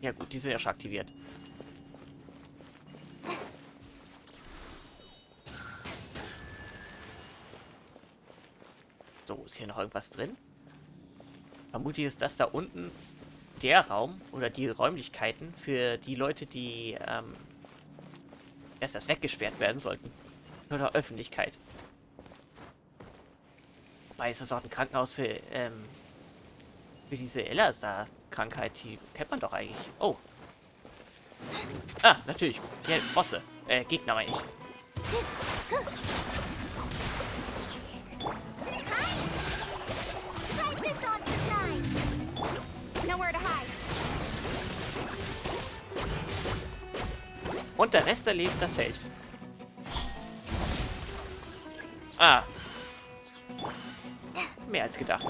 Ja gut, die sind ja schon aktiviert. So, ist hier noch irgendwas drin? Vermutlich ist das da unten der Raum oder die Räumlichkeiten für die Leute, die erst das weggesperrt werden sollten. Oder Öffentlichkeit. Wobei ist das auch ein Krankenhaus für diese Elazar-Krankheit. Die kennt man doch eigentlich. Oh. Ah, natürlich. Ja, Bosse. Gegner meine ich. Und der Rest erlebt das Feld. Ah. Mehr als gedacht.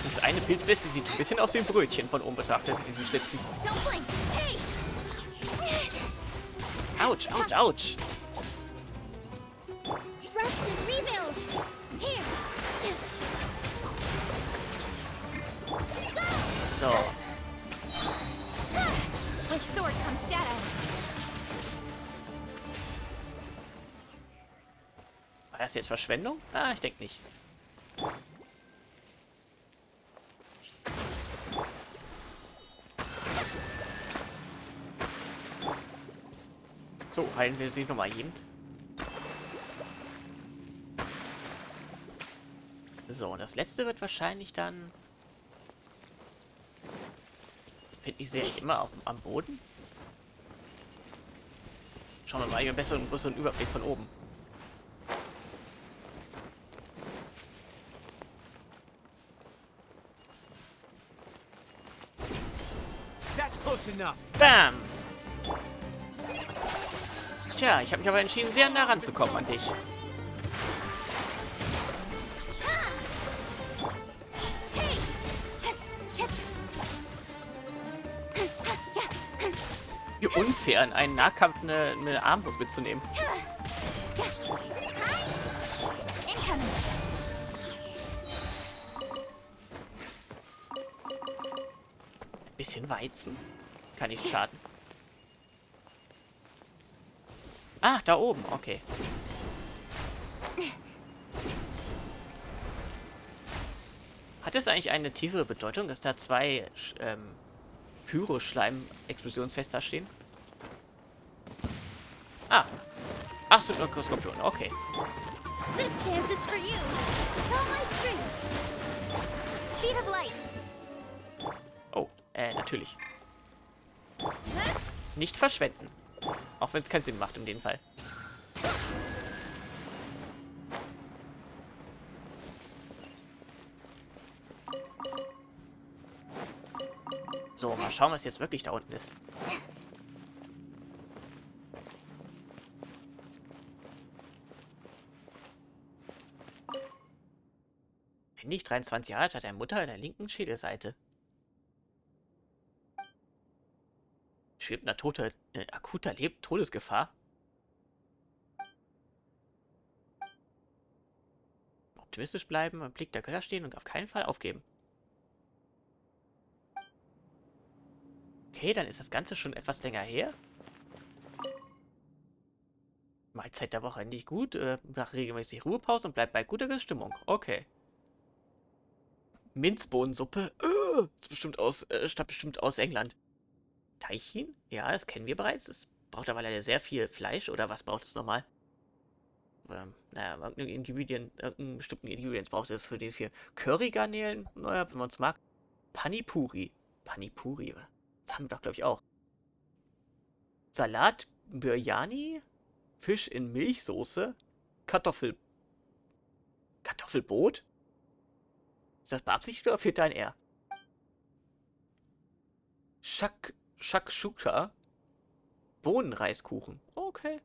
Das eine Pilzbeste sieht ein bisschen aus wie ein Brötchen von oben betrachtet mit diesen Schlitzen. Autsch, autsch, autsch. So. War das jetzt Verschwendung? Ah, ich denke nicht. So, heilen wir sie nochmal jeden. So, und das letzte wird wahrscheinlich dann... Finde ich, sehe ich immer am Boden. Schauen wir mal, ich habe einen besseren Überblick von oben. Bam! Tja, ich habe mich aber entschieden, sehr nah ranzukommen an dich. Wie unfair, in einen Nahkampf eine Armbrust mitzunehmen. Ein bisschen Weizen. Kann nicht schaden. Ah, da oben, okay. Hat es eigentlich eine tiefere Bedeutung, dass da zwei Pyroschleim-Explosionsfester stehen? Ah. Ach, sind nur Skorpione, okay. Oh, natürlich. Nicht verschwenden. Auch wenn es keinen Sinn macht in dem Fall. So, mal schauen, was jetzt wirklich da unten ist. Nicht 23 Jahre alt, hat eine Mutter in der linken Schädelseite. Schwebt akuter Todesgefahr. Optimistisch bleiben, im Blick der Götter stehen und auf keinen Fall aufgeben. Okay, dann ist das Ganze schon etwas länger her. Mahlzeit der Woche nicht gut. Nach regelmäßig Ruhepause und bleibt bei guter Stimmung. Okay. Minzbohnensuppe. Stammt bestimmt aus England. Teichin? Ja, das kennen wir bereits. Es braucht aber leider sehr viel Fleisch. Oder was braucht es nochmal? Naja, irgendeinen bestimmten Ingredients braucht es für die 4 Currygarnelen. Naja, wenn man es mag. Panipuri. Panipuri. Das haben wir doch, glaube ich, auch. Salat, Biryani, Fisch in Milchsoße, Kartoffelbrot? Ist das beabsichtigt oder fehlt da ein R? Shakshuka, Bohnenreiskuchen. Okay.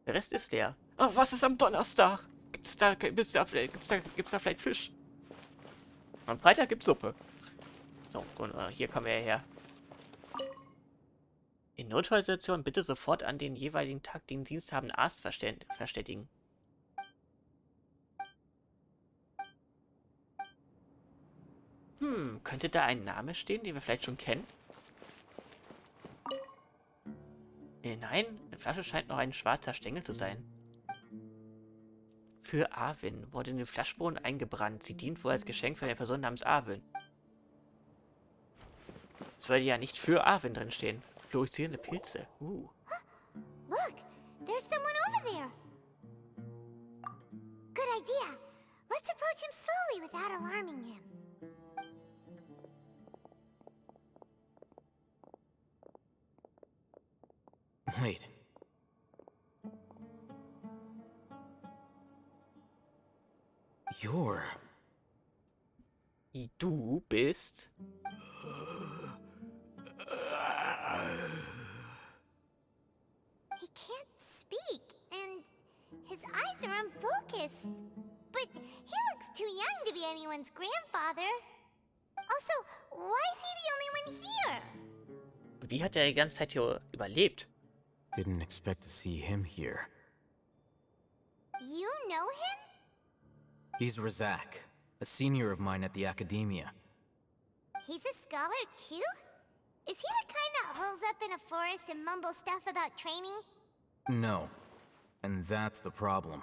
Der Rest ist leer. Oh, was ist am Donnerstag? Gibt's da vielleicht Fisch? Am Freitag gibt's Suppe. So, und, hier kommen wir her. In Notfallsituationen bitte sofort an den jeweiligen Tag den diensthabenden Arzt verständigen. Könnte da ein Name stehen, den wir vielleicht schon kennen? Nein, in der Flasche scheint noch ein schwarzer Stängel zu sein. Für Arwen wurde in den Flaschenboden eingebrannt. Sie dient wohl als Geschenk für eine Person namens Arwen. Es würde ja nicht für Arwen drin stehen. Fluoreszierende Pilze. Look, there's someone over there. Good idea. Let's approach him slowly without alarming him. Wait. You're... Du bist... He can't speak, and his eyes are unfocused. But he looks too young to be anyone's grandfather. Also, why is he the only one here? Wie hat er die ganze Zeit hier überlebt? Didn't expect to see him here. You know him? He's Razak, a senior of mine at the academia. He's a scholar too? Is he the kind that holes up in a forest and mumbles stuff about training? No. And that's the problem.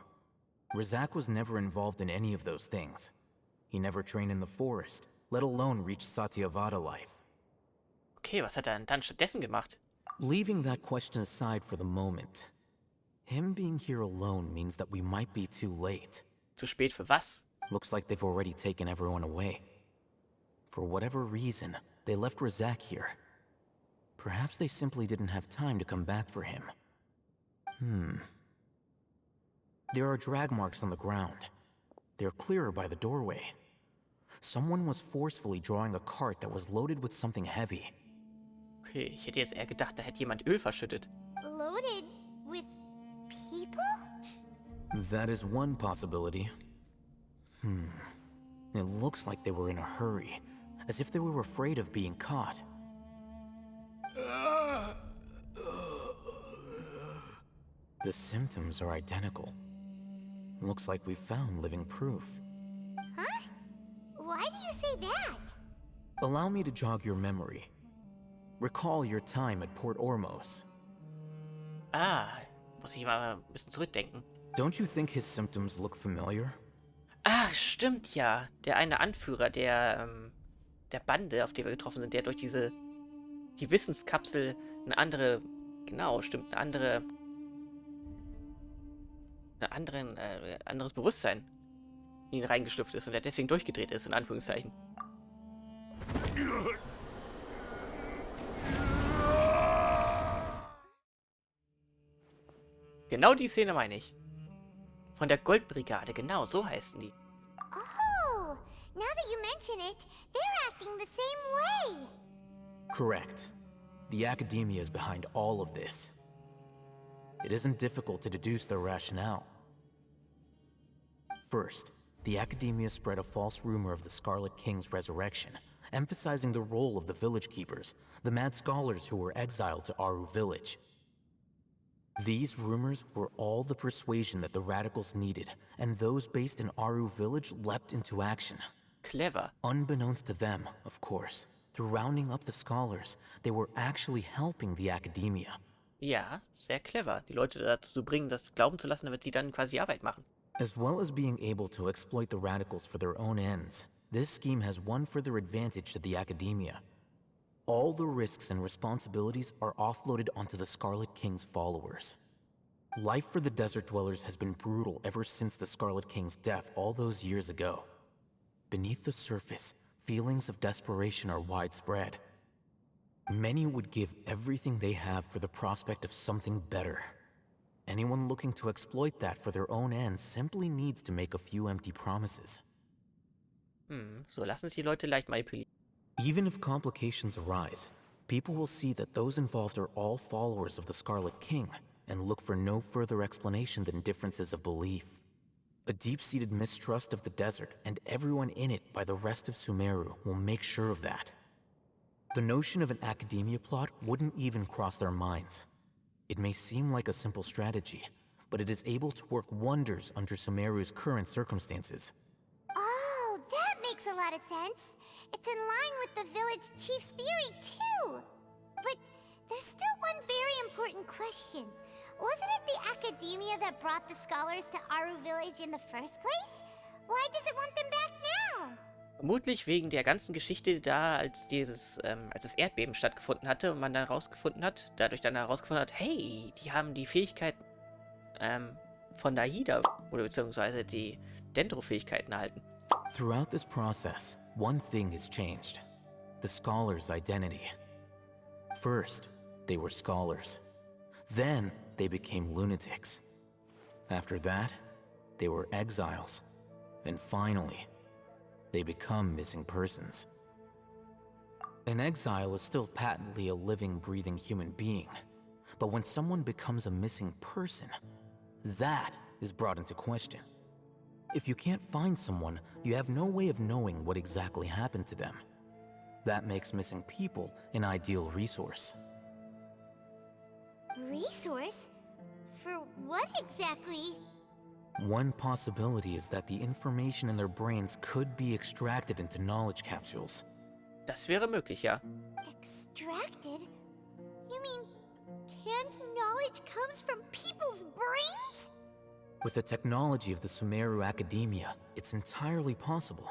Razak was never involved in any of those things. He never trained in the forest, let alone reach Satyavada life. Okay, was hat er denn dann stattdessen gemacht? Leaving that question aside for the moment, him being here alone means that we might be too late. Zu spät für was? Looks like they've already taken everyone away. For whatever reason, they left Razak here. Perhaps they simply didn't have time to come back for him. There are drag marks on the ground. They're clearer by the doorway. Someone was forcefully drawing a cart that was loaded with something heavy. Okay, ich hätte jetzt eher gedacht, da hätte jemand Öl verschüttet. Loaded with people? That is one possibility. It looks like they were in a hurry, as if they were afraid of being caught. The symptoms are identical. Looks like we found living proof. Huh? Why do you say that? Allow me to jog your memory. Recall your time at Port Ormos. Muss ich mal ein bisschen zurückdenken. Don't you think his symptoms look familiar? Stimmt ja. Der eine Anführer der Bande, auf die wir getroffen sind, der durch die Wissenskapsel eine andere, genau, stimmt, anderes Bewusstsein in ihn reingeschlüpft ist und er deswegen durchgedreht ist, in Anführungszeichen. Genau die Szene meine ich. Von der Goldbrigade, genau, so heißen die. Oh, now that you mention it, they're acting the same way. Correct. The academia is behind all of this. It isn't difficult to deduce their rationale. First, the academia spread a false rumor of the Scarlet King's resurrection, emphasizing the role of the village keepers, the mad scholars who were exiled to Aaru village. These rumors were all the persuasion that the radicals needed, and those based in Aaru village leapt into action. Clever. Unbeknownst to them, of course, through rounding up the scholars, they were actually helping the academia. Ja, sehr clever. Die Leute dazu bringen, das glauben zu lassen, damit sie dann quasi Arbeit machen. As well as being able to exploit the radicals for their own ends, this scheme has one further advantage to the academia. All the risks and responsibilities are offloaded onto the Scarlet King's followers. Life for the desert dwellers has been brutal ever since the Scarlet King's death all those years ago. Beneath the surface, feelings of desperation are widespread. Many would give everything they have for the prospect of something better. Anyone looking to exploit that for their own ends simply needs to make a few empty promises. So lassen sich die Leute leicht manipulieren. Even if complications arise, people will see that those involved are all followers of the Scarlet King and look for no further explanation than differences of belief. A deep-seated mistrust of the desert and everyone in it by the rest of Sumeru will make sure of that. The notion of an academia plot wouldn't even cross their minds. It may seem like a simple strategy, but it is able to work wonders under Sumeru's current circumstances. Oh, that makes a lot of sense. It's in line with the village chief's theory, too. But there's still one very important question. Wasn't it the academia that brought the scholars to Aaru Village in the first place? Why does it want them back now? Vermutlich wegen der ganzen Geschichte da, als das Erdbeben stattgefunden hatte und man dann herausgefunden hat, hey, die haben die Fähigkeit von Dahida oder beziehungsweise die Dendro-Fähigkeiten erhalten. Throughout this process, one thing has changed. The scholar's identity. First, they were scholars. Then, they became lunatics. After that, they were exiles. And finally, they become missing persons. An exile is still patently a living, breathing human being. But when someone becomes a missing person, that is brought into question. If you can't find someone, you have no way of knowing what exactly happened to them. That makes missing people an ideal resource. Resource? For what exactly? One possibility is that the information in their brains could be extracted into knowledge capsules. Das wäre möglich, ja. Extracted? You mean canned knowledge comes from people's brains? With the technology of the Sumeru Academia, it's entirely possible.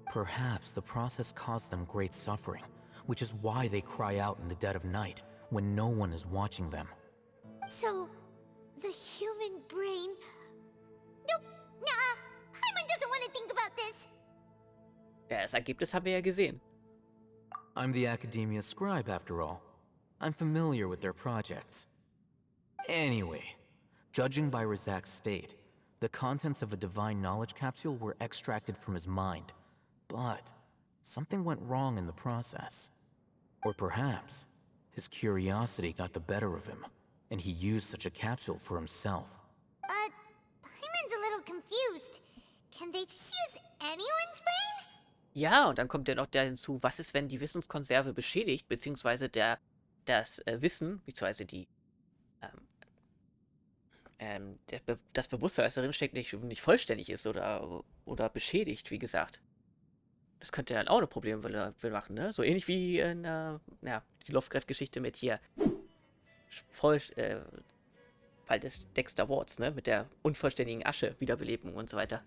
Perhaps the process caused them great suffering, which is why they cry out in the dead of night, when no one is watching them. So, the human brain... Nope, nah, Paimon doesn't want to think about this. Ja, das Ergebnis haben wir ja gesehen. I'm the Academia scribe, after all. I'm familiar with their projects. Anyway, judging by Razak's state, the contents of a divine knowledge capsule were extracted from his mind. But something went wrong in the process. Or perhaps his curiosity got the better of him, and he used such a capsule for himself. Paimon's a little confused. Can they just use anyone's brain? Ja, und dann kommt ja noch der hinzu, was ist, wenn die Wissenskonserve beschädigt, beziehungsweise das Wissen, beziehungsweise das Bewusstsein, was darin steckt, nicht vollständig ist oder beschädigt, wie gesagt. Das könnte ja dann auch ein Problem machen, ne? So ähnlich wie in die Lovecraft-Geschichte mit hier Fall des Dexter Wards, ne? Mit der unvollständigen Asche, Wiederbelebung und so weiter.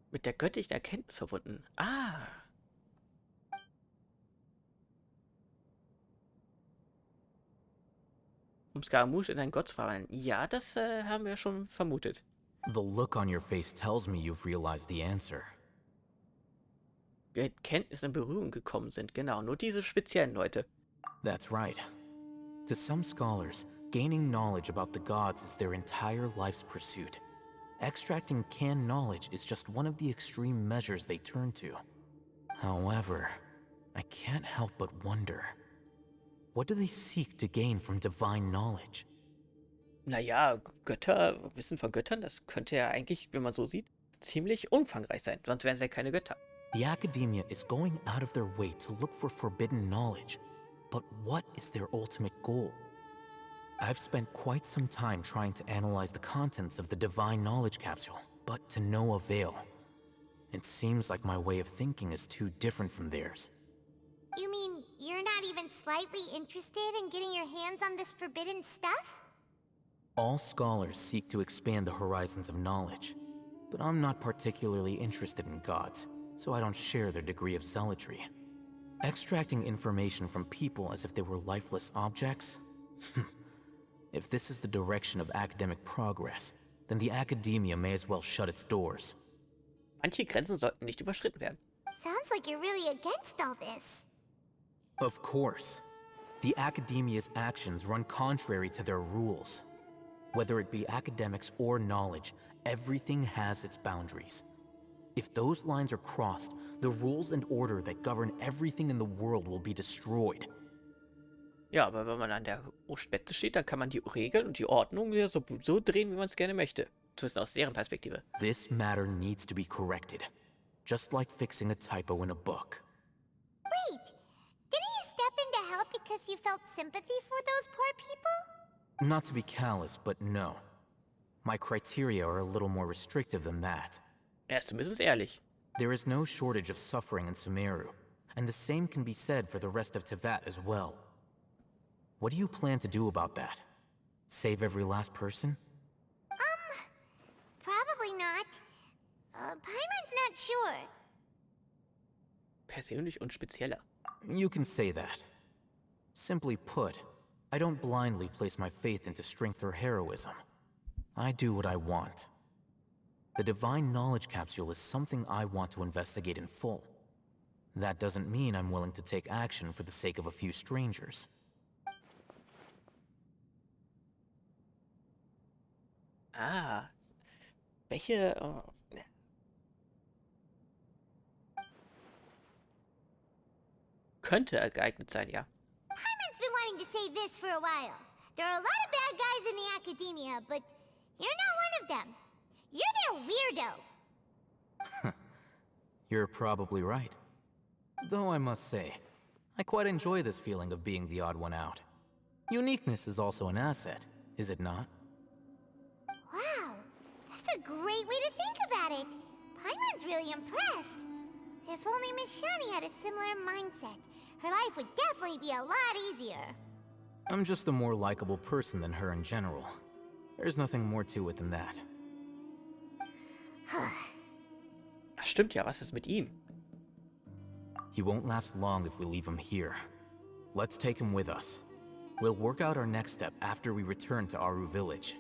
Mit der göttlichen Erkenntnis verbunden. Ah. Um Scaramouche in einen Gott zu verwandeln. Ja, das haben wir schon vermutet. The look on your face tells me you've realized the answer. Wir Kenntnis in Berührung gekommen sind, genau. Nur diese speziellen Leute. That's right. To some scholars, gaining knowledge about the gods is their entire life's pursuit. Extracting canned knowledge is just one of the extreme measures they turn to. However, I can't help but wonder, what do they seek to gain from divine knowledge? Naja, Wissen von Göttern, das könnte ja eigentlich, wenn man so sieht, ziemlich umfangreich sein. Sonst wären es ja keine Götter. The academia is going out of their way to look for forbidden knowledge. But what is their ultimate goal? I've spent quite some time trying to analyze the contents of the divine knowledge capsule, but to no avail. It seems like my way of thinking is too different from theirs. You mean you're not even slightly interested in getting your hands on this forbidden stuff? All scholars seek to expand the horizons of knowledge, but I'm not particularly interested in gods, so I don't share their degree of zealotry. Extracting information from people as if they were lifeless objects? If this is the direction of academic progress, then the academia may as well shut its doors. Manche Grenzen sollten nicht überschritten werden. Sounds like you're really against all this. Of course. The academia's actions run contrary to their rules. Whether it be academics or knowledge, everything has its boundaries. If those lines are crossed, the rules and order that govern everything in the world will be destroyed. Ja, aber wenn man an der Spitze steht, dann kann man die Regeln und die Ordnung ja so drehen, wie man es gerne möchte. Zumindest aus deren Perspektive. This matter needs to be corrected. Just like fixing a typo in a book. Wait, didn't you step in to help because you felt sympathy for those poor people? Not to be callous, but no. My criteria are a little more restrictive than that. Er ist zumindest ehrlich. There is no shortage of suffering in Sumeru, and the same can be said for the rest of Teyvat as well. What do you plan to do about that? Save every last person? Probably not. Paimon's not sure. Persönlich und spezieller. You can say that. Simply put, I don't blindly place my faith into strength or heroism. I do what I want. The Divine Knowledge Capsule is something I want to investigate in full. That doesn't mean I'm willing to take action for the sake of a few strangers. Ah. Welche... könnte geeignet sein, ja. Paimon's been wanting to say this for a while. There are a lot of bad guys in the academia, but you're not one of them. You're their weirdo. You're probably right. Though I must say, I quite enjoy this feeling of being the odd one out. Uniqueness is also an asset, is it not? Wow, that's a great way to think about it. Paimon's really impressed. If only Miss Shani had a similar mindset, her life would definitely be a lot easier. I'm just a more likable person than her in general. There's nothing more to it than that. Das stimmt ja, was ist mit ihm? He won't last long if we leave him here. Let's take him with us. We'll work out our next step after we return to Aaru village.